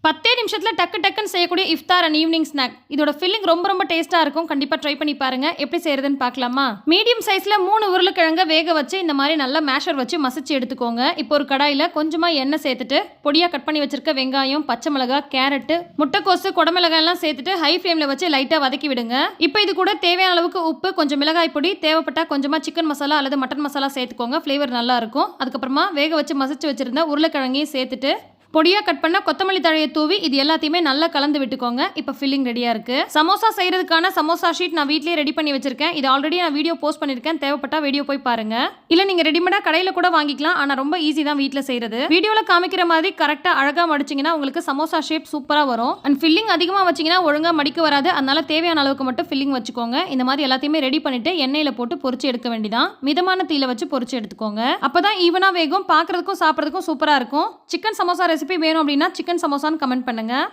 10 நிமிஷத்துல டக்கு டக்குன்னு செய்யக்கூடிய இஃப்தார் அண்ட் ஈவினிங் ஸ்நாக். இதோட ஃபில்லிங் ரொம்ப ரொம்ப டேஸ்டா இருக்கும். கண்டிப்பா ட்ரை பண்ணி பாருங்க. எப்படி செய்யறதுன்னு பார்க்கலாமா? மீடியம் சைஸ்ல 3 உருளைக்கிழங்க வேக வச்சு இந்த மாதிரி நல்லா மேஷர் வச்சு மசிச்சு எடுத்துக்கோங்க. இப்போ ஒரு கடாயில கொஞ்சமா எண்ணெய் சேர்த்துட்டு பொடியா கட் பண்ணி வச்சிருக்க வெங்காயம், பச்சை மிளகாய், கேரட், முட்டைக்கோசு, குடமிளகாய் எல்லாம் சேர்த்துட்டு ஹை ஃப்ளேம்ல வச்சு லைட்டா வதக்கி விடுங்க. இப்போ இது கூட தேவையான அளவுக்கு உப்பு, கொஞ்சம் மிளகாய் பொடி, தேவைப்பட்டா கொஞ்சமா சிக்கன் மசாலா அல்லது மட்டன் மசாலா சேர்த்துக்கோங்க. ஃப்ளேவர் நல்லா இருக்கும். அதுக்கப்புறமா வேக வச்சு மசிச்சு வச்சிருந்த உருளைக்கிழங்கையும் சேர்த்துட்டு பொடியா கட் பண்ண கொத்தமல்லி தழையை தூவி இது எல்லாத்தையுமே நல்லா கலந்து விட்டுக்கோங்க. இப்போ ஃபில்லிங் ரெடியா இருக்கு. சமோசா செய்யறதுக்கான சமோசா ஷீட் நான் வீட்லயே ரெடி பண்ணி வச்சிருக்கேன். இது ஆல்ரெடி நான் வீடியோ போஸ்ட் பண்ணிருக்கேன். தேவைப்பட்டா வீடியோ போய் பாருங்க. இல்ல நீங்க ரெடிமேடா கடையில கூட வாங்கிக்கலாம். ஆனா ரொம்ப ஈஸி தான் வீட்ல செய்யறது. வீடியோல காமிக்கிற மாதிரி கரெக்டா அழகா மடிச்சீங்கன்னா உங்களுக்கு சமோசா ஷேப் சூப்பரா வரும். அண்ட் ஃபில்லிங் அதிகமா வச்சீங்கன்னா ஒழுங்கா மடிக்க வராது. அதனால தேவையான அளவுக்கு மட்டும் ஃபில்லிங் வச்சுக்கோங்க. இந்த மாதிரி எல்லாத்தையுமே ரெடி பண்ணிட்டு எண்ணெயில போட்டு பொரிச்சு எடுக்க வேண்டியதான். மிதமான தீயில வச்சு பொரிச்சு எடுத்துக்கோங்க. அப்பதான் ஈவனா வேகும். பாக்குறதுக்கும் சாப்பிடுறதுக்கும் சூப்பரா இருக்கும். சிக்கன் சமோசா ரெசிபி வேணும் அப்படின்னா சிக்கன் சமோசான்னு கமெண்ட் பண்ணுங்க.